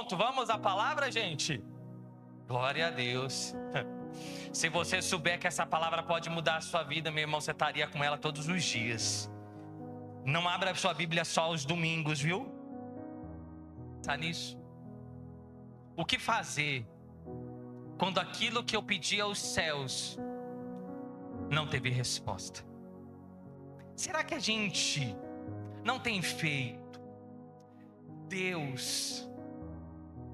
ponto. Vamos à palavra, gente? Glória a Deus. Se você souber que essa palavra pode mudar a sua vida, meu irmão, você estaria com ela todos os dias. Não abra sua Bíblia só aos domingos, viu? Tá nisso? O que fazer quando aquilo que eu pedi aos céus não teve resposta? Será que a gente não tem feito Deus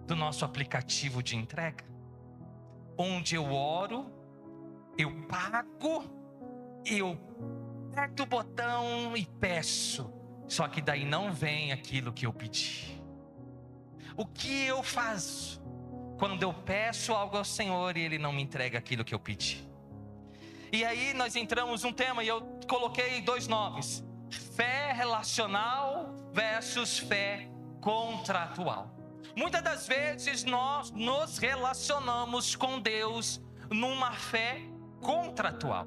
do nosso aplicativo de entrega? Onde eu oro, eu pago, eu aperto o botão e peço, só que daí não vem aquilo que eu pedi. O que eu faço quando eu peço algo ao Senhor e Ele não me entrega aquilo que eu pedi? E aí nós entramos num tema e eu coloquei 2 nomes: fé relacional versus fé contratual. Muitas das vezes nós nos relacionamos com Deus numa fé contratual.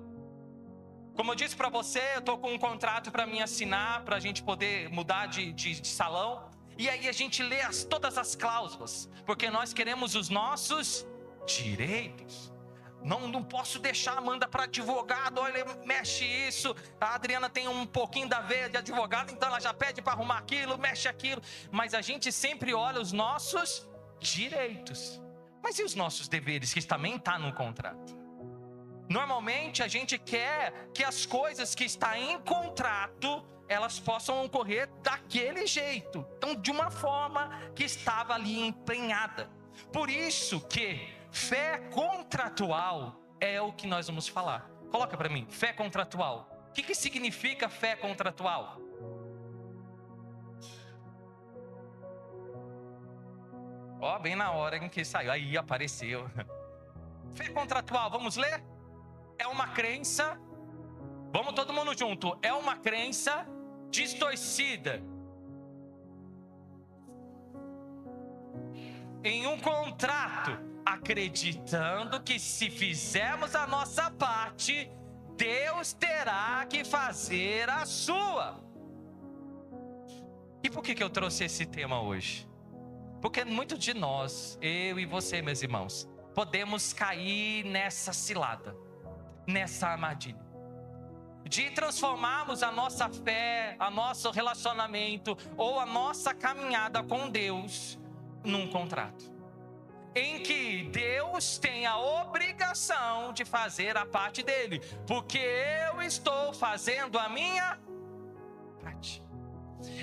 Como eu disse para você, eu estou com um contrato para mim assinar, para a gente poder mudar de salão. E aí a gente lê todas as cláusulas, porque nós queremos os nossos direitos. Não posso deixar, manda para advogado, olha, mexe isso. A Adriana tem um pouquinho da veia de advogado, então ela já pede para arrumar aquilo, mexe aquilo. Mas a gente sempre olha os nossos direitos. Mas e os nossos deveres, que também está no contrato? Normalmente a gente quer que as coisas que estão em contrato, elas possam ocorrer daquele jeito. Então, de uma forma que estava ali empenhada. Por isso que fé contratual é o que nós vamos falar. Coloca para mim, fé contratual. O que significa fé contratual? Ó, bem na hora em que saiu, aí apareceu. Fé contratual, vamos ler? É uma crença, vamos todo mundo junto, é uma crença distorcida em um contrato, acreditando que se fizermos a nossa parte, Deus terá que fazer a sua. E por que eu trouxe esse tema hoje? Porque muitos de nós, eu e você, meus irmãos, podemos cair nessa cilada, nessa armadilha, de transformarmos a nossa fé, a nosso relacionamento ou a nossa caminhada com Deus num contrato, em que Deus tem a obrigação de fazer a parte dele, porque eu estou fazendo a minha parte.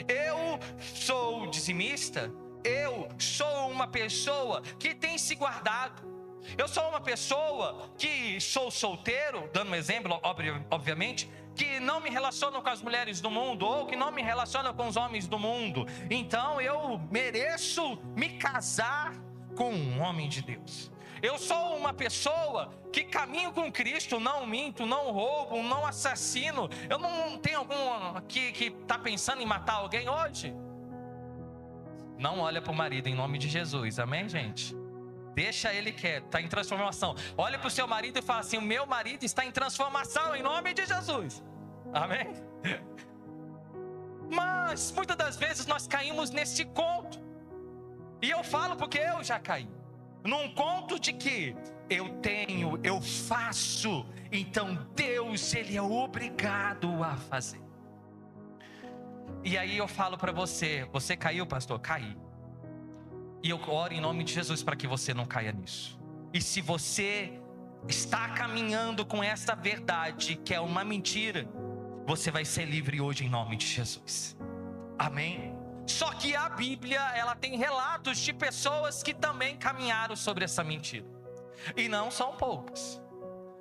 Eu sou dizimista, eu sou uma pessoa que tem se guardado. Eu sou uma pessoa que sou solteiro, dando um exemplo, obviamente, que não me relaciono com as mulheres do mundo, ou que não me relaciono com os homens do mundo. Então eu mereço me casar com um homem de Deus. Eu sou uma pessoa que caminho com Cristo, não minto, não roubo, não assassino. Eu não tenho algum aqui que está pensando em matar alguém hoje. Não olha para o marido em nome de Jesus, amém, gente? Deixa ele quieto, está em transformação. Olha para o seu marido e fala assim: o meu marido está em transformação em nome de Jesus, amém? Mas muitas das vezes nós caímos nesse conto. E eu falo porque eu já caí num conto de que eu tenho, eu faço, então Deus, Ele é obrigado a fazer. E aí eu falo para você: você caiu, pastor? Caí. E eu oro em nome de Jesus para que você não caia nisso. E se você está caminhando com essa verdade, que é uma mentira, você vai ser livre hoje em nome de Jesus, amém? Só que a Bíblia, ela tem relatos de pessoas que também caminharam sobre essa mentira, e não são poucas.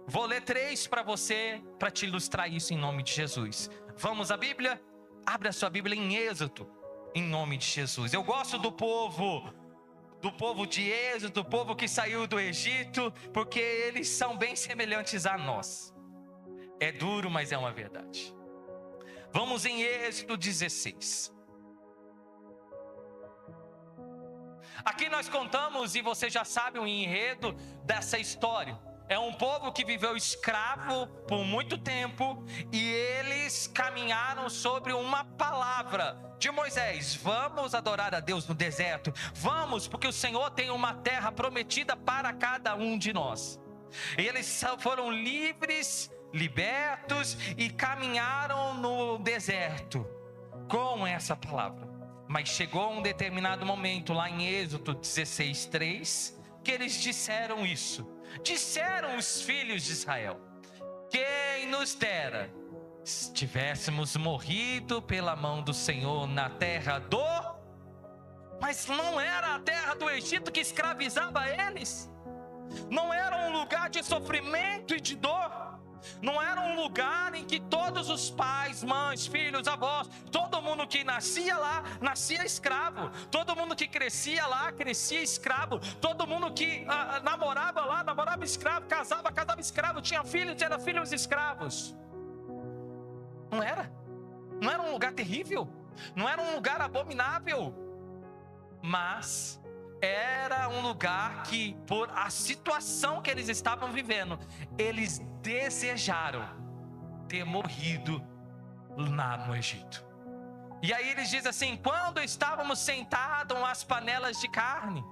Vou ler 3 para você, para te ilustrar isso em nome de Jesus. Vamos à Bíblia? Abre a sua Bíblia em Êxodo, em nome de Jesus. Eu gosto do povo de Êxodo, do povo que saiu do Egito, porque eles são bem semelhantes a nós. É duro, mas é uma verdade. Vamos em Êxodo 16. Aqui nós contamos, e você já sabe o enredo dessa história. É um povo que viveu escravo por muito tempo e eles caminharam sobre uma palavra de Moisés: vamos adorar a Deus no deserto, vamos, porque o Senhor tem uma terra prometida para cada um de nós. E eles foram livres, libertos e caminharam no deserto com essa palavra. Mas chegou um determinado momento lá em Êxodo 16:3 que eles disseram isso. Disseram os filhos de Israel: quem nos dera se tivéssemos morrido pela mão do Senhor na terra do... Mas não era a terra do Egito que escravizava eles? Não era um lugar de sofrimento e de dor? Não era um lugar em que todos os pais, mães, filhos, avós, todo mundo que nascia lá, nascia escravo. Todo mundo que crescia lá, crescia escravo. Todo mundo que namorava lá, namorava escravo. Casava escravo. Tinha filhos, eram filhos escravos. Não era? Não era um lugar terrível? Não era um lugar abominável? Mas era um lugar que, por a situação que eles estavam vivendo, eles desejaram ter morrido lá no Egito. E aí eles dizem assim: quando estávamos sentados às panelas de carne,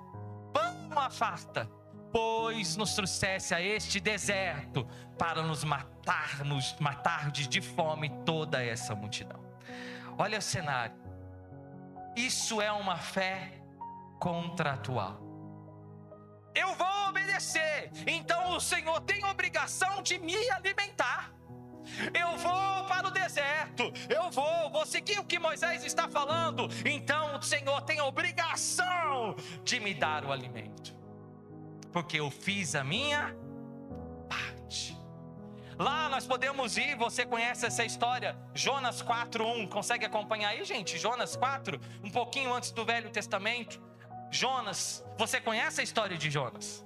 pão à farta, pois nos trouxesse a este deserto para nos matar de fome toda essa multidão. Olha o cenário. Isso é uma fé contratual. Eu vou obedecer, então o Senhor tem obrigação de me alimentar. Eu vou para o deserto, eu vou seguir o que Moisés está falando, então o Senhor tem obrigação de me dar o alimento, porque eu fiz a minha parte. Lá nós podemos ir, você conhece essa história, Jonas 4:1, consegue acompanhar aí, gente? Jonas 4, um pouquinho antes do Velho Testamento. Jonas, você conhece a história de Jonas?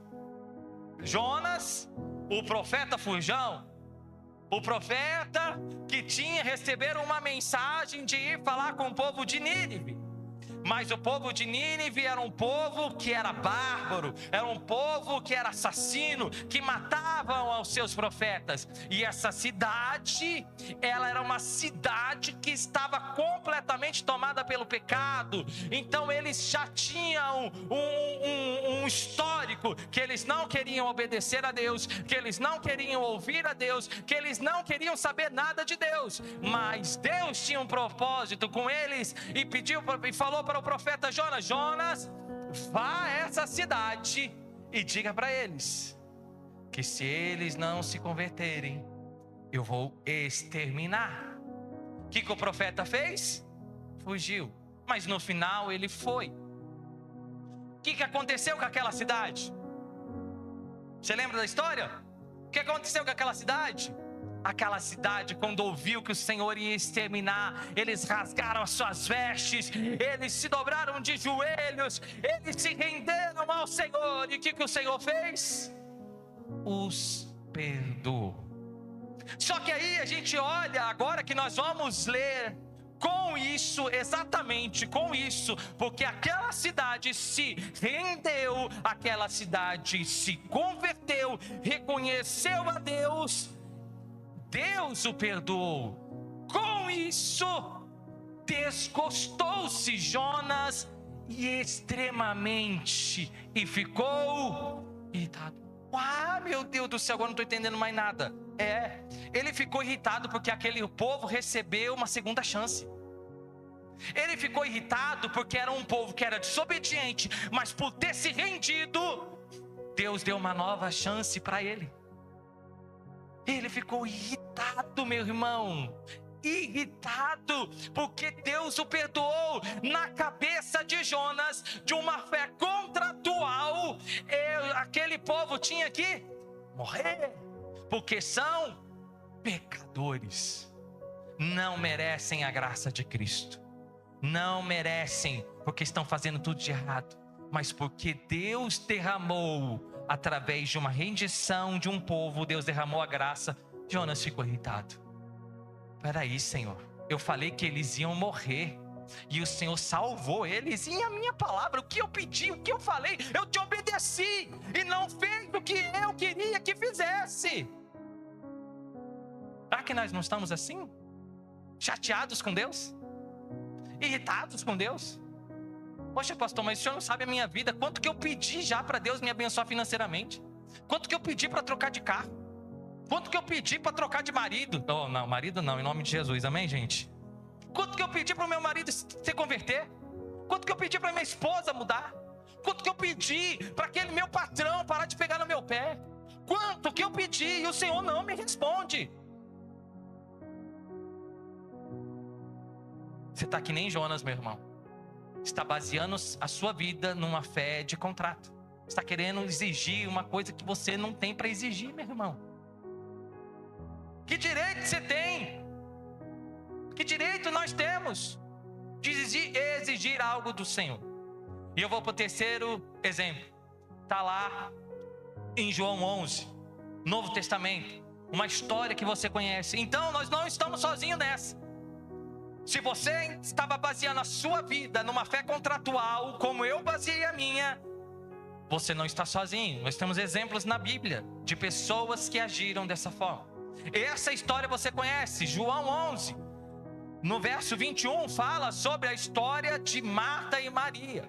Jonas, o profeta fujão, o profeta que receberam uma mensagem de ir falar com o povo de Nínive. Mas o povo de Nínive era um povo que era bárbaro, era um povo que era assassino, que matavam aos seus profetas. E essa cidade, ela era uma cidade que estava completamente tomada pelo pecado. Então eles já tinham um histórico que eles não queriam obedecer a Deus, que eles não queriam ouvir a Deus, que eles não queriam saber nada de Deus. Mas Deus tinha um propósito com eles e falou para o profeta Jonas: Jonas, vá a essa cidade e diga para eles que se eles não se converterem, eu vou exterminar. O que o profeta fez? Fugiu. Mas no final ele foi. O que aconteceu com aquela cidade? Você lembra da história? O que aconteceu com aquela cidade? Aquela cidade, quando ouviu que o Senhor ia exterminar, eles rasgaram as suas vestes, eles se dobraram de joelhos, eles se renderam ao Senhor. E o que o Senhor fez? Os perdoou. Só que aí a gente olha, agora que nós vamos ler com isso, exatamente com isso, porque aquela cidade se rendeu, aquela cidade se converteu, reconheceu a Deus, Deus o perdoou. Com isso, desgostou-se Jonas extremamente e ficou irritado. Meu Deus do céu, agora não estou entendendo mais nada. Ele ficou irritado porque aquele povo recebeu uma segunda chance. Ele ficou irritado porque era um povo que era desobediente, mas por ter se rendido, Deus deu uma nova chance para ele. Ele ficou irritado, meu irmão, irritado, porque Deus o perdoou. Na cabeça de Jonas, de uma fé contratual, aquele povo tinha que morrer, porque são pecadores, não merecem a graça de Cristo, não merecem, porque estão fazendo tudo de errado, mas porque Deus derramou, através de uma rendição de um povo, Deus derramou a graça. Jonas ficou irritado. Peraí, Senhor, eu falei que eles iam morrer e o Senhor salvou eles. E a minha palavra, o que eu pedi, o que eu falei, eu te obedeci. e não fez o que eu queria que fizesse. Será que nós não estamos assim? Chateados com Deus? Irritados com Deus? Poxa, pastor, mas o senhor não sabe a minha vida. Quanto que eu pedi já para Deus me abençoar financeiramente? Quanto que eu pedi para trocar de carro? Quanto que eu pedi para trocar de marido? Oh, não, marido não, em nome de Jesus, amém, gente? Quanto que eu pedi para o meu marido se converter? Quanto que eu pedi para minha esposa mudar? Quanto que eu pedi para aquele meu patrão parar de pegar no meu pé? Quanto que eu pedi e o Senhor não me responde? Você está que nem Jonas, meu irmão. Está baseando a sua vida numa fé de contrato. Está querendo exigir uma coisa que você não tem para exigir, meu irmão. Que direito você tem? Que direito nós temos de exigir algo do Senhor? E eu vou para o terceiro exemplo. Está lá em João 11, Novo Testamento. Uma história que você conhece. Então nós não estamos sozinhos nessa. Se você estava baseando a sua vida numa fé contratual, como eu baseei a minha, você não está sozinho. Nós temos exemplos na Bíblia de pessoas que agiram dessa forma. Essa história você conhece, João 11. No verso 21 fala sobre a história de Marta e Maria.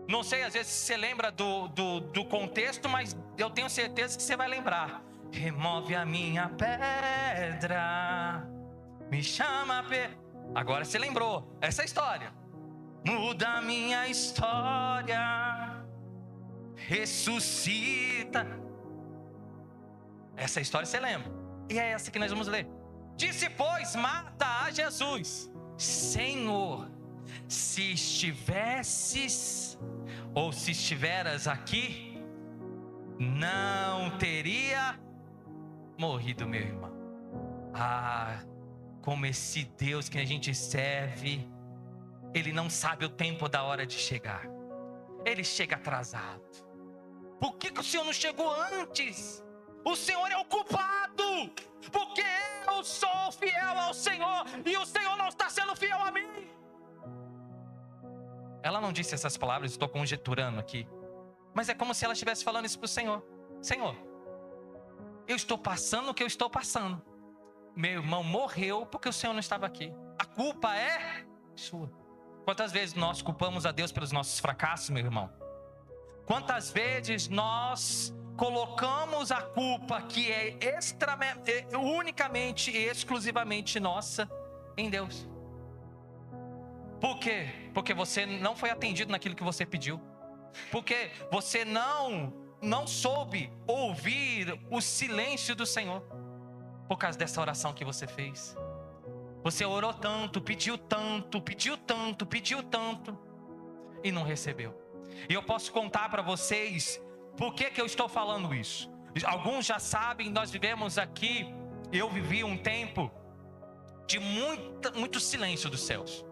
Não sei, às vezes você lembra do contexto, mas eu tenho certeza que você vai lembrar. Remove a minha pedra, me chama Agora você lembrou essa história. Muda a minha história, ressuscita. Essa história você lembra. E é essa que nós vamos ler. Disse, pois, Marta a Jesus: Senhor, se estivesses, ou se estiveras aqui, não teria morrido meu irmão. Como esse Deus que a gente serve, Ele não sabe o tempo da hora de chegar. Ele chega atrasado. Por que o Senhor não chegou antes? O Senhor é o culpado, porque eu sou fiel ao Senhor e o Senhor não está sendo fiel a mim. Ela não disse essas palavras, estou conjecturando aqui, mas é como se ela estivesse falando isso para o Senhor. Senhor, eu estou passando o que eu estou passando. Meu irmão morreu porque o Senhor não estava aqui. A culpa é sua. Quantas vezes nós culpamos a Deus pelos nossos fracassos, meu irmão? Quantas vezes nós colocamos a culpa que é unicamente e exclusivamente nossa em Deus? Por quê? Porque você não foi atendido naquilo que você pediu. Porque você não soube ouvir o silêncio do Senhor. Por causa dessa oração que você fez. Você orou tanto, pediu tanto, pediu tanto, pediu tanto e não recebeu. E eu posso contar para vocês por que eu estou falando isso. Alguns já sabem, nós vivemos aqui, eu vivi um tempo de muito silêncio dos céus.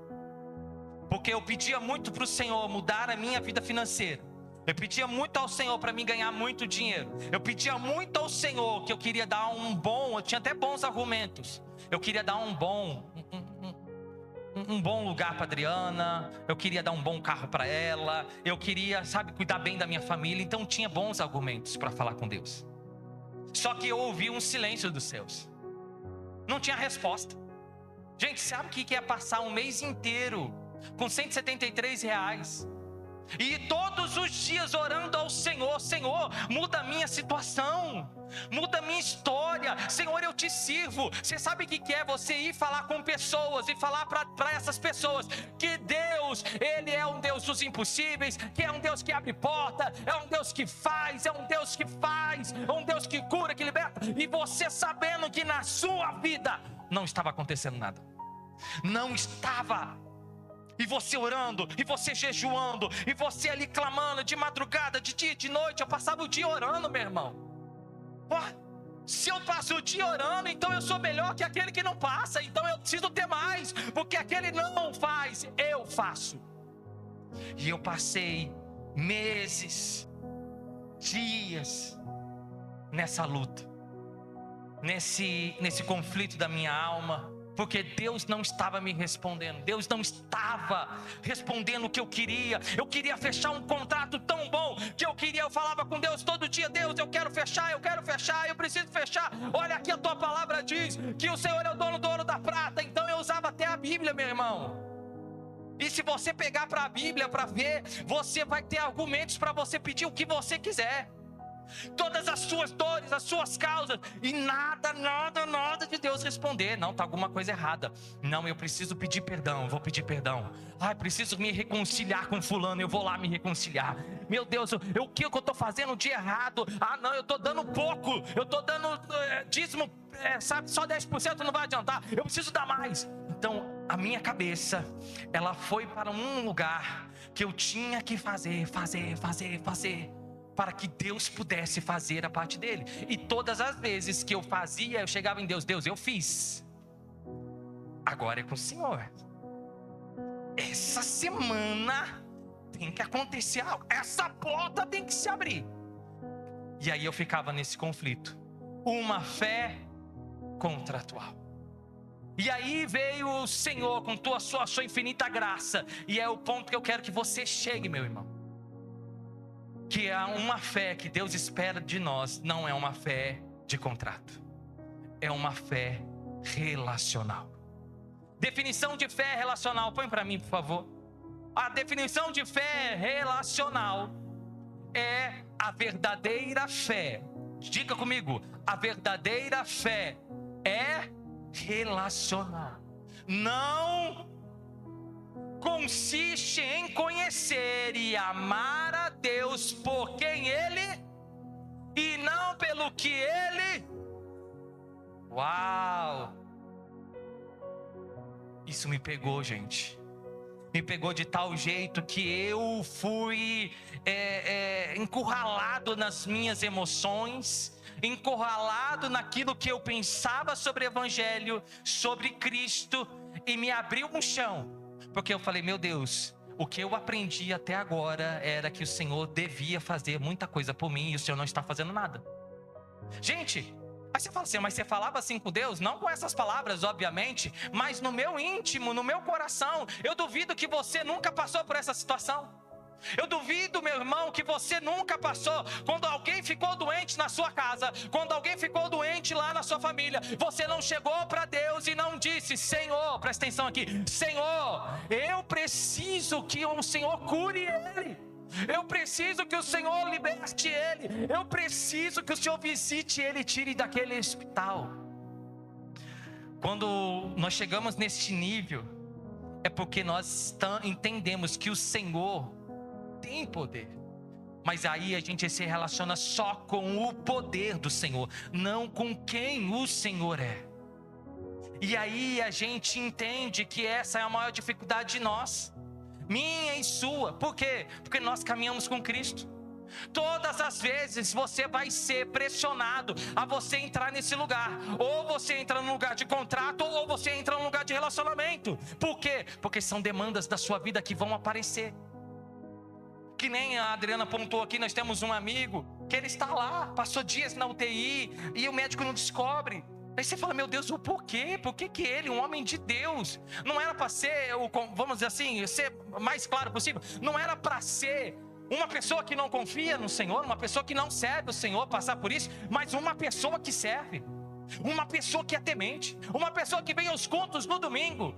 Porque eu pedia muito para o Senhor mudar a minha vida financeira. Eu pedia muito ao Senhor para mim ganhar muito dinheiro. Eu pedia muito ao Senhor que eu queria dar eu tinha até bons argumentos. Eu queria dar um bom lugar para Adriana. Eu queria dar um bom carro para ela. Eu queria, cuidar bem da minha família. Então tinha bons argumentos para falar com Deus. Só que eu ouvi um silêncio dos céus. Não tinha resposta. Gente, sabe o que é passar um mês inteiro com R$173? E todos os dias orando ao Senhor: Senhor, muda a minha situação, muda a minha história. Senhor, eu te sirvo. Você sabe o que é você ir falar com pessoas e falar para essas pessoas que Deus, Ele é um Deus dos impossíveis, que é um Deus que abre porta, é um Deus que faz, é um Deus que faz, é um Deus que cura, que liberta. E você sabendo que na sua vida não estava acontecendo nada. Não estava. E você orando, e você jejuando, e você ali clamando de madrugada, de dia, de noite. Eu passava o dia orando, meu irmão. Se eu passo o dia orando, então eu sou melhor que aquele que não passa. Então eu preciso ter mais, porque aquele não faz, eu faço. E eu passei meses, dias nessa luta, nesse conflito da minha alma, porque Deus não estava me respondendo, Deus não estava respondendo o que eu queria fechar um contrato tão bom, que eu falava com Deus todo dia: Deus, eu quero fechar, eu preciso fechar, olha aqui, a tua palavra diz que o Senhor é o dono do ouro da prata. Então eu usava até a Bíblia, meu irmão. E se você pegar para a Bíblia para ver, você vai ter argumentos para você pedir o que você quiser. Todas as suas dores, as suas causas, e nada de Deus responder. Não, está alguma coisa errada. Não, eu preciso pedir perdão, eu vou pedir perdão. Preciso me reconciliar com fulano, eu vou lá me reconciliar. Meu Deus, o que eu estou fazendo de errado? Não, eu estou dando pouco, eu estou dando dízimo, sabe, só 10% não vai adiantar, eu preciso dar mais. Então a minha cabeça, ela foi para um lugar que eu tinha que fazer, para que Deus pudesse fazer a parte dele. E todas as vezes que eu fazia, eu chegava em Deus: Deus, eu fiz, agora é com o Senhor. Essa semana tem que acontecer algo, essa porta tem que se abrir. E aí eu ficava nesse conflito, uma fé contratual. E aí veio o Senhor com a sua infinita graça, e é o ponto que eu quero que você chegue, meu irmão. Que é uma fé que Deus espera de nós, não é uma fé de contrato, é uma fé relacional. Definição de fé relacional, põe para mim, por favor. A definição de fé relacional é a verdadeira fé. Diga comigo: a verdadeira fé é relacional. Não consiste em conhecer e amar a Deus por quem Ele, e não pelo que Ele. Uau! Isso me pegou, gente. Me pegou de tal jeito que eu fui encurralado nas minhas emoções, encurralado naquilo que eu pensava sobre o Evangelho, sobre Cristo, e me abriu um chão. Porque eu falei: meu Deus, o que eu aprendi até agora era que o Senhor devia fazer muita coisa por mim, e o Senhor não está fazendo nada. Gente, aí você fala assim: mas você falava assim com Deus? Não com essas palavras, obviamente, mas no meu íntimo, no meu coração. Eu duvido que você nunca passou por essa situação. Eu duvido, meu irmão, que você nunca passou. Quando alguém ficou doente na sua casa, quando alguém ficou doente lá na sua família, você não chegou para Deus e não disse: Senhor, presta atenção aqui, Senhor, eu preciso que o Senhor cure ele, eu preciso que o Senhor liberte ele, eu preciso que o Senhor visite ele e tire daquele hospital. Quando nós chegamos neste nível, é porque nós entendemos que o Senhor tem poder. Mas aí a gente se relaciona só com o poder do Senhor, não com quem o Senhor é. E aí a gente entende que essa é a maior dificuldade de nós, minha e sua. Por quê? Porque nós caminhamos com Cristo. Todas as vezes você vai ser pressionado a você entrar nesse lugar. Ou você entra num lugar de contrato, ou você entra num lugar de relacionamento. Por quê? Porque são demandas da sua vida que vão aparecer. Que nem a Adriana apontou aqui, nós temos um amigo que ele está lá, passou dias na UTI e o médico não descobre. Aí você fala: meu Deus, o porquê? Por que ele, um homem de Deus, não era para ser, vamos dizer assim, ser mais claro possível, não era para ser uma pessoa que não confia no Senhor, uma pessoa que não serve o Senhor, passar por isso, mas uma pessoa que serve, uma pessoa que é temente, uma pessoa que vem aos cultos no domingo,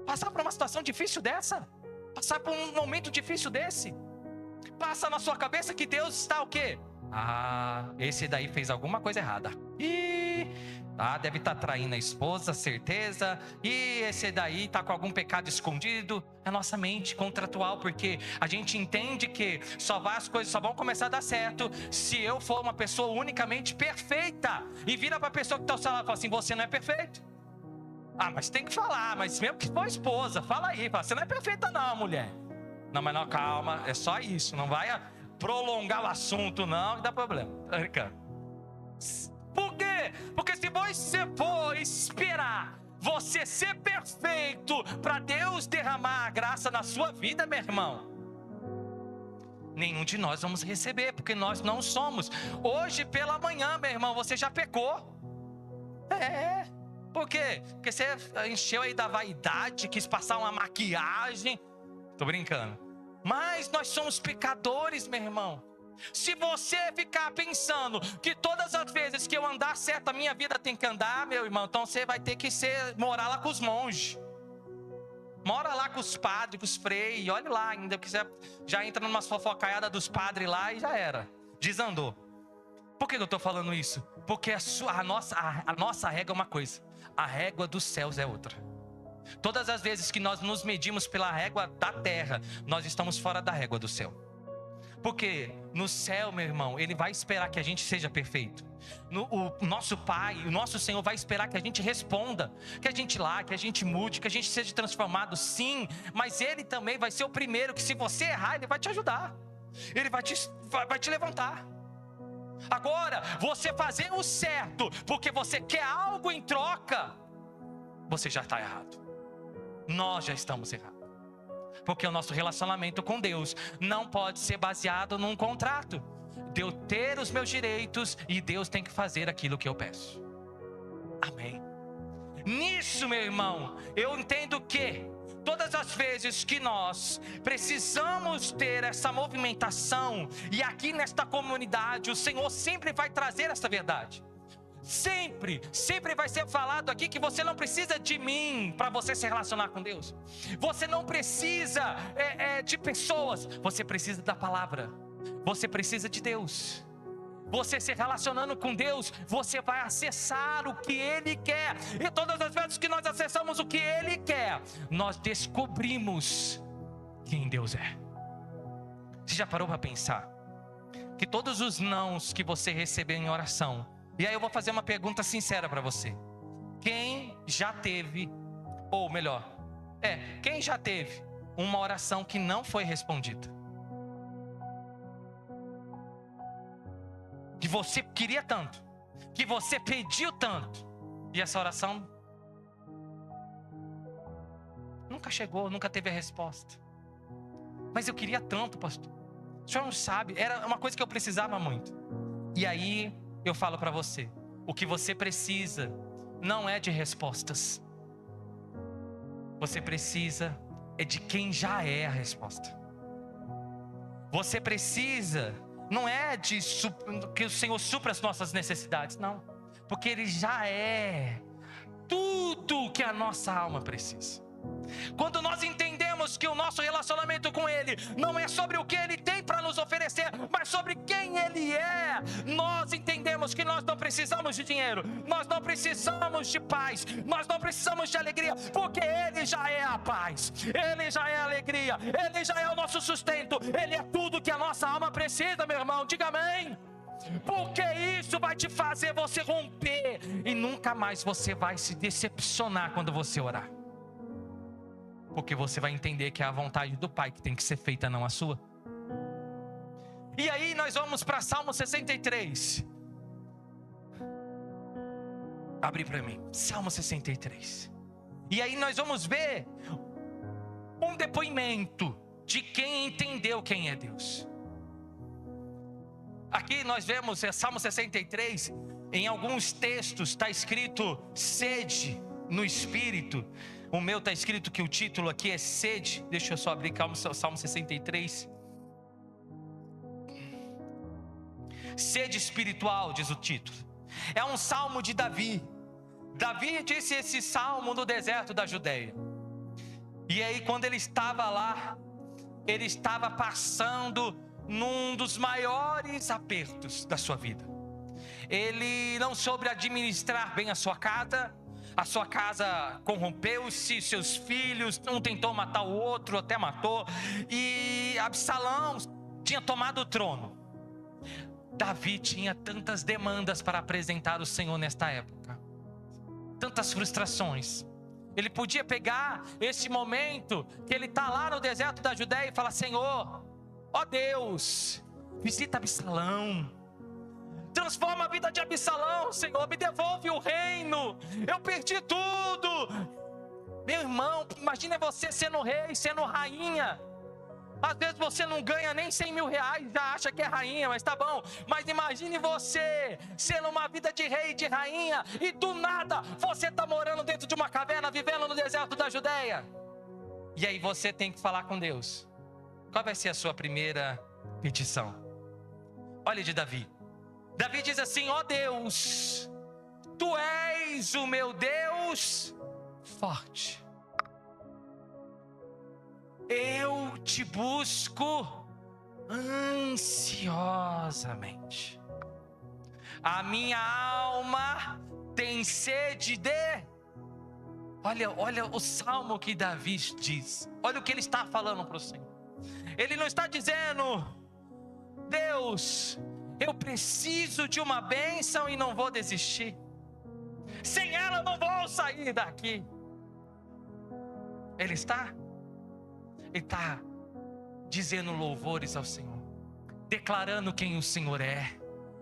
passar por uma situação difícil dessa, passar por um momento difícil desse. Passa na sua cabeça que Deus está o quê? Esse daí fez alguma coisa errada. Deve estar traindo a esposa, certeza. E esse daí está com algum pecado escondido. É nossa mente contratual, porque a gente entende que as coisas só vão começar a dar certo se eu for uma pessoa unicamente perfeita. E vira para a pessoa que está ao seu lado e fala assim: você não é perfeito. Mas tem que falar, mas mesmo que for esposa, fala aí, fala: você não é perfeita não, mulher. Não, mas não, calma, é só isso, não vai prolongar o assunto não, que dá problema. Tá brincando? Por quê? Porque se você for esperar você ser perfeito para Deus derramar a graça na sua vida, meu irmão, nenhum de nós vamos receber, porque nós não somos. Hoje pela manhã, meu irmão, você já pecou. Por quê? Porque você encheu aí da vaidade, quis passar uma maquiagem. Tô brincando. Mas nós somos pecadores, meu irmão. Se você ficar pensando que todas as vezes que eu andar certo, a minha vida tem que andar, meu irmão, então você vai ter que morar lá com os monges. Mora lá com os padres, com os freios, olha lá ainda, porque você já entra numa fofocaiada dos padres lá e já era. Desandou. Por que eu estou falando isso? Porque a nossa régua é uma coisa, a régua dos céus é outra. Todas as vezes que nós nos medimos pela régua da terra, nós estamos fora da régua do céu. Porque no céu, meu irmão, Ele vai esperar que a gente seja perfeito. O nosso Pai, o nosso Senhor vai esperar que a gente responda, que a gente lá, que a gente mude, que a gente seja transformado, sim. Mas Ele também vai ser o primeiro que, se você errar, Ele vai te ajudar. Ele vai te levantar. Agora, você fazer o certo porque você quer algo em troca, você já está errado. Nós já estamos errados. Porque o nosso relacionamento com Deus não pode ser baseado num contrato de eu ter os meus direitos e Deus tem que fazer aquilo que eu peço. Amém. Nisso, meu irmão, eu entendo que todas as vezes que nós precisamos ter essa movimentação, e aqui nesta comunidade o Senhor sempre vai trazer essa verdade. Sempre vai ser falado aqui que você não precisa de mim para você se relacionar com Deus. Você não precisa de pessoas, você precisa da palavra. Você precisa de Deus. Você se relacionando com Deus, você vai acessar o que Ele quer. E todas as vezes que nós acessamos o que Ele quer, nós descobrimos quem Deus é. Você já parou para pensar que todos os nãos que você recebeu em oração, e aí eu vou fazer uma pergunta sincera para você. Quem já teve, ou melhor, quem já teve uma oração que não foi respondida? Que você queria tanto, que você pediu tanto, e essa oração nunca chegou, nunca teve a resposta. Mas eu queria tanto, pastor. O senhor não sabe, era uma coisa que eu precisava muito. E aí eu falo para você, o que você precisa não é de respostas. Você precisa de quem já é a resposta. Você precisa, não é que o Senhor supra as nossas necessidades, não. Porque Ele já é tudo que a nossa alma precisa. Quando nós entendemos que o nosso relacionamento com Ele não é sobre o que Ele tem para nos oferecer, mas sobre quem Ele é, nós entendemos que nós não precisamos de dinheiro, nós não precisamos de paz, nós não precisamos de alegria, porque Ele já é a paz, Ele já é a alegria, Ele já é o nosso sustento, Ele é tudo que a nossa alma precisa, meu irmão, diga amém. Porque isso vai te fazer você romper, e nunca mais você vai se decepcionar quando você orar. Porque você vai entender que é a vontade do Pai que tem que ser feita, não a sua. E aí nós vamos para Salmo 63. Abre para mim, Salmo 63. E aí nós vamos ver um depoimento de quem entendeu quem é Deus. Aqui nós vemos, Salmo 63, em alguns textos está escrito sede no Espírito. O meu está escrito que o título aqui é sede. Deixa eu só abrir, calma, Salmo 63. Sede espiritual, diz o título. É um salmo de Davi. Davi disse esse salmo no deserto da Judeia. E aí quando ele estava lá, ele estava passando num dos maiores apertos da sua vida. Ele não soube administrar bem a sua casa corrompeu-se, seus filhos, um tentou matar o outro, até matou, e Absalão tinha tomado o trono. Davi tinha tantas demandas para apresentar ao Senhor nesta época, tantas frustrações. Ele podia pegar esse momento que ele está lá no deserto da Judeia e falar: Senhor, ó Deus, visita Absalão, transforma a vida de Absalão, Senhor, me devolve o reino, eu perdi tudo. Meu irmão, imagina você sendo rei, sendo rainha, Às vezes você não ganha nem 100 mil reais, já acha que é rainha, mas tá bom. Mas imagine você sendo uma vida de rei e de rainha, e do nada você está morando dentro de uma caverna, vivendo no deserto da Judeia. E aí você tem que falar com Deus. Qual vai ser a sua primeira petição? Olha de Davi. Davi diz assim: ó Deus, Tu és o meu Deus forte. Eu te busco ansiosamente. A minha alma tem sede de... Olha o salmo que Davi diz. Olha o que ele está falando para o Senhor. Ele não está dizendo: Deus, eu preciso de uma bênção e não vou desistir. Sem ela eu não vou sair daqui. Ele está dizendo louvores ao Senhor, declarando quem o Senhor é,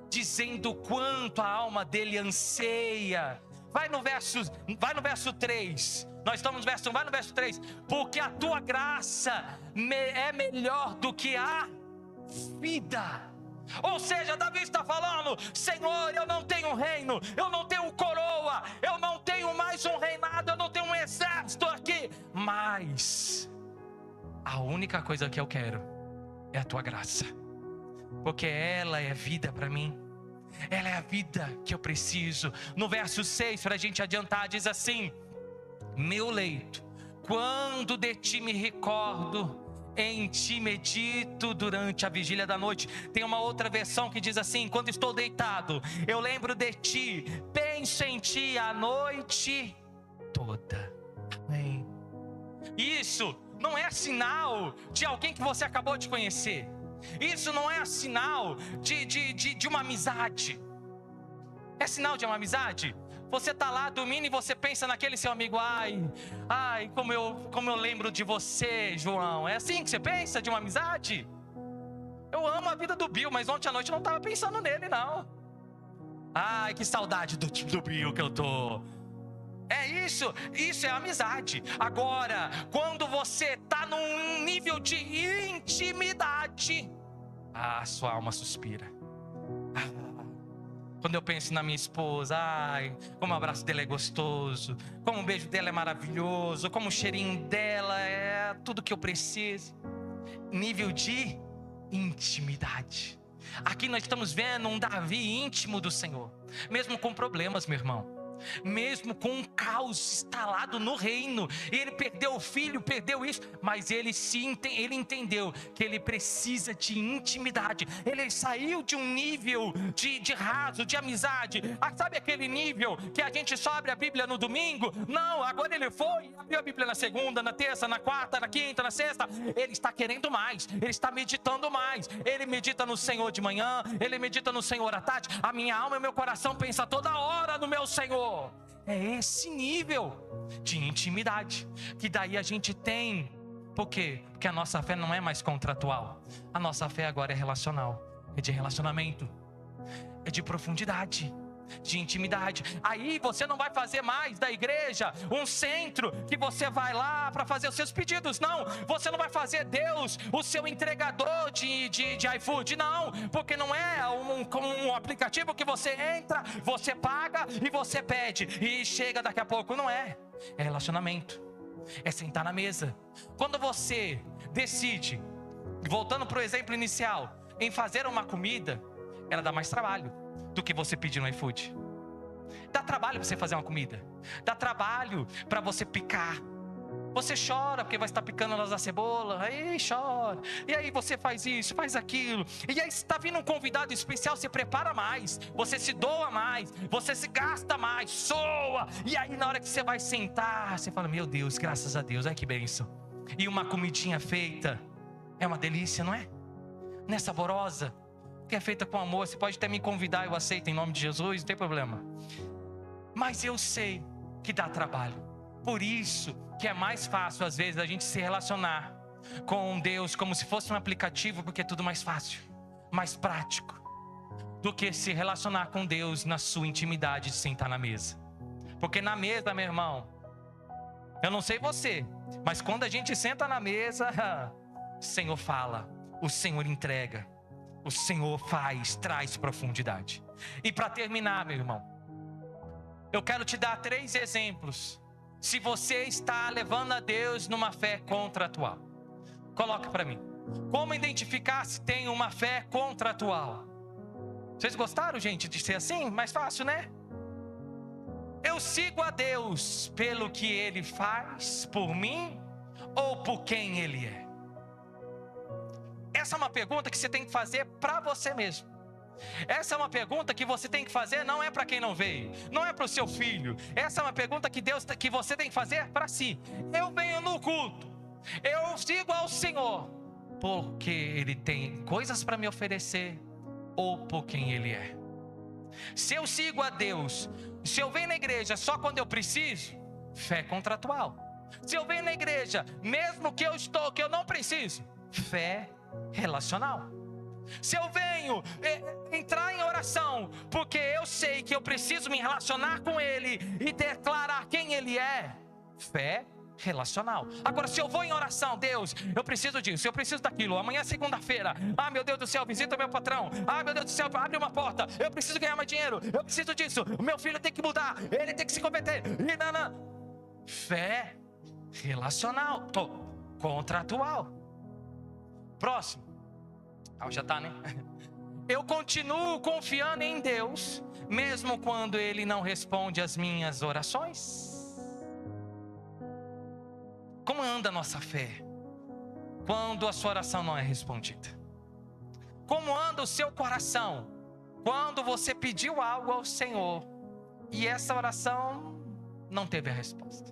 dizendo o quanto a alma dele anseia. Vai no verso 3. Nós estamos no verso 1, vai no verso 3. Porque a tua graça é melhor do que a vida. Ou seja, Davi está falando: Senhor, eu não tenho reino, eu não tenho coroa, eu não tenho mais um reinado, eu não tenho um exército aqui, mas a única coisa que eu quero é a tua graça, porque ela é vida para mim, ela é a vida que eu preciso. No verso 6, para a gente adiantar, diz assim: meu leito, quando de ti me recordo, em ti medito durante a vigília da noite. Tem uma outra versão que diz assim: quando estou deitado, eu lembro de ti, penso em ti a noite toda. Amém. Isso não é sinal de alguém que você acabou de conhecer. Isso não é sinal de uma amizade. É sinal de uma amizade? Você está lá dormindo e você pensa naquele seu amigo: ai, como eu lembro de você, João. É assim que você pensa de uma amizade? Eu amo a vida do Bill, mas ontem à noite eu não estava pensando nele, não. Ai, que saudade do Bill que eu tô. É isso é amizade. Agora, quando você está num nível de intimidade, a sua alma suspira. Quando eu penso na minha esposa, como o abraço dela é gostoso, como o beijo dela é maravilhoso, como o cheirinho dela é tudo que eu preciso. Nível de intimidade. Aqui nós estamos vendo um Davi íntimo do Senhor, mesmo com problemas, meu irmão. Mesmo com um caos instalado no reino, ele perdeu o filho, perdeu isso, mas ele entendeu que ele precisa de intimidade. Ele saiu de um nível de raso, de amizade. Sabe aquele nível que a gente só abre a Bíblia no domingo? Não, agora ele foi, abriu a Bíblia na segunda, na terça, na quarta, na quinta, na sexta. Ele está querendo mais, ele está meditando mais. Ele medita no Senhor de manhã, ele medita no Senhor à tarde. A minha alma e o meu coração pensam toda hora no meu Senhor. É esse nível de intimidade que daí a gente tem. Por quê? Porque a nossa fé não é mais contratual. A nossa fé agora é relacional. É de relacionamento. É de profundidade, de intimidade. Aí você não vai fazer mais da igreja um centro que você vai lá para fazer os seus pedidos. Não, você não vai fazer Deus o seu entregador de iFood. Não, porque não é um aplicativo que você entra, você paga e você pede e chega daqui a pouco. Não é. É relacionamento. É sentar na mesa. Quando você decide, voltando para o exemplo inicial, em fazer uma comida, ela dá mais trabalho do que você pedir no iFood. Dá trabalho para você fazer uma comida. Dá trabalho para você picar. Você chora porque vai estar picando a cebola. Aí chora. E aí você faz isso, faz aquilo. E aí está vindo um convidado especial, você prepara mais. Você se doa mais. Você se gasta mais. Soa. E aí na hora que você vai sentar, você fala: meu Deus, graças a Deus. Ai, que bênção. E uma comidinha feita é uma delícia, não é? Não é saborosa? Que é feita com amor. Você pode até me convidar, eu aceito em nome de Jesus, não tem problema. Mas eu sei que dá trabalho. Por isso que é mais fácil às vezes a gente se relacionar com Deus como se fosse um aplicativo, porque é tudo mais fácil, mais prático, do que se relacionar com Deus na sua intimidade de sentar na mesa. Porque na mesa, meu irmão, eu não sei você, mas quando a gente senta na mesa, o Senhor fala, o Senhor entrega, o Senhor faz, traz profundidade. E para terminar, meu irmão, eu quero te dar 3 exemplos. Se você está levando a Deus numa fé contratual, coloca para mim. Como identificar se tem uma fé contratual? Vocês gostaram, gente, de ser assim? Mais fácil, né? Eu sigo a Deus pelo que Ele faz por mim ou por quem Ele é? Essa é uma pergunta que você tem que fazer para você mesmo. Essa é uma pergunta que você tem que fazer, não é para quem não veio, não é para o seu filho. Essa é uma pergunta que você tem que fazer para si. Eu venho no culto, eu sigo ao Senhor porque Ele tem coisas para me oferecer ou por quem Ele é. Se eu sigo a Deus, se eu venho na igreja só quando eu preciso, fé contratual. Se eu venho na igreja mesmo que eu não preciso, fé relacional. Se eu venho entrar em oração porque eu sei que eu preciso me relacionar com Ele e declarar quem Ele é, fé relacional. Agora, se eu vou em oração, Deus, eu preciso disso, eu preciso daquilo, amanhã é segunda-feira, meu Deus do céu, visita meu patrão, meu Deus do céu, abre uma porta, eu preciso ganhar mais dinheiro, eu preciso disso, o meu filho tem que mudar, ele tem que se converter, fé relacional, contratual. Próximo. Já tá, né? Eu continuo confiando em Deus, mesmo quando Ele não responde às minhas orações. Como anda a nossa fé quando a sua oração não é respondida? Como anda o seu coração quando você pediu algo ao Senhor e essa oração não teve a resposta?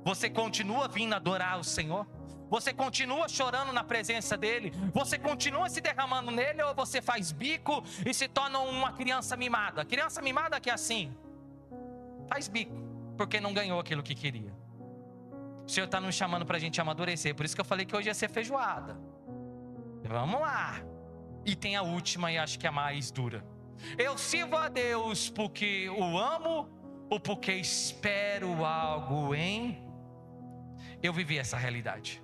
Você continua vindo adorar o Senhor? Você continua chorando na presença dEle? Você continua se derramando nele? Ou você faz bico e se torna uma criança mimada? Criança mimada que é assim, faz bico porque não ganhou aquilo que queria. O Senhor está nos chamando para a gente amadurecer. Por isso que eu falei que hoje ia ser feijoada. Vamos lá. E tem a última, e acho que é a mais dura. Eu sirvo a Deus porque o amo ou porque espero algo em... Eu vivi essa realidade.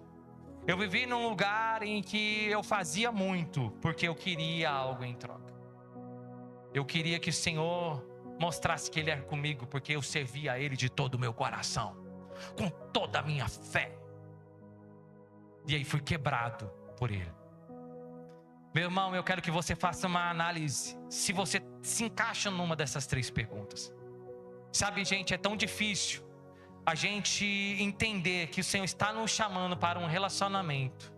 Eu vivi num lugar em que eu fazia muito porque eu queria algo em troca. Eu queria que o Senhor mostrasse que Ele era comigo, porque eu servia a Ele de todo o meu coração, com toda a minha fé. E aí fui quebrado por Ele. Meu irmão, eu quero que você faça uma análise se você se encaixa numa dessas 3 perguntas. Sabe, gente, é tão difícil a gente entender que o Senhor está nos chamando para um relacionamento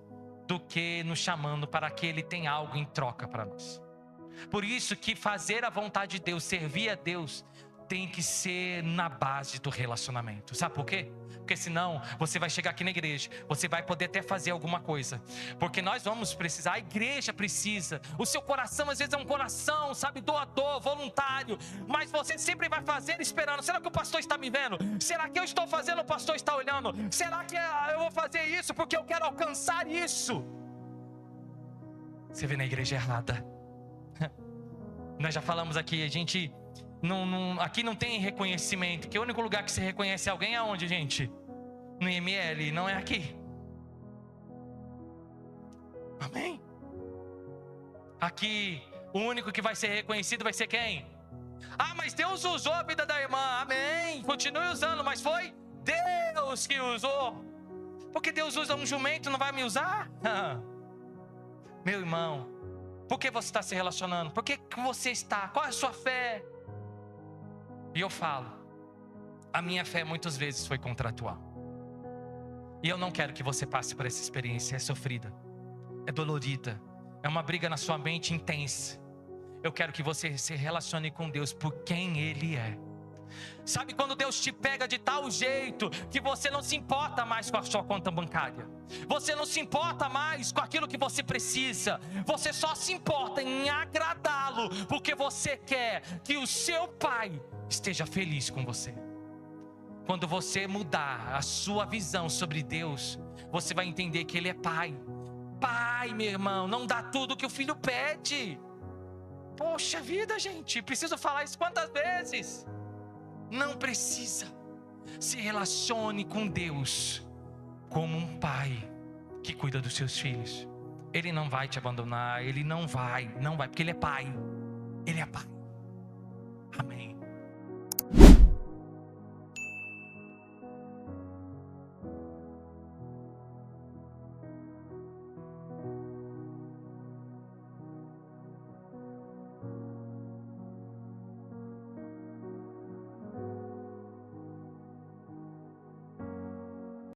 do que nos chamando para que Ele tenha algo em troca para nós. Por isso que fazer a vontade de Deus, servir a Deus, tem que ser na base do relacionamento. Sabe por quê? Porque senão você vai chegar aqui na igreja, você vai poder até fazer alguma coisa, porque nós vamos precisar, a igreja precisa. O seu coração às vezes é um coração, sabe, doador, voluntário, mas você sempre vai fazer esperando, será que o pastor está me vendo? Será que eu estou fazendo, o pastor está olhando? Será que eu vou fazer isso porque eu quero alcançar isso? Você vê na igreja errada. Nós já falamos aqui, a gente aqui não tem reconhecimento, que o único lugar que se reconhece alguém é onde, gente? No IML, não é aqui. Amém? Aqui, o único que vai ser reconhecido vai ser quem? Mas Deus usou a vida da irmã, amém, continue usando, mas foi Deus que usou. Porque Deus usa um jumento, não vai me usar? Meu irmão, por que você está se relacionando? Por que você está? Qual é a sua fé? E eu falo, a minha fé muitas vezes foi contratual. E eu não quero que você passe por essa experiência, é sofrida, é dolorida, é uma briga na sua mente intensa. Eu quero que você se relacione com Deus por quem Ele é. Sabe quando Deus te pega de tal jeito que você não se importa mais com a sua conta bancária, você não se importa mais com aquilo que você precisa, você só se importa em agradá-lo, porque você quer que o seu Pai esteja feliz com você. Quando você mudar a sua visão sobre Deus, você vai entender que Ele é Pai. Pai, meu irmão, não dá tudo que o filho pede. Poxa vida, gente, preciso falar isso quantas vezes? Não precisa. Se relacione com Deus como um pai que cuida dos seus filhos. Ele não vai te abandonar, Ele não vai, porque Ele é Pai. Ele é Pai.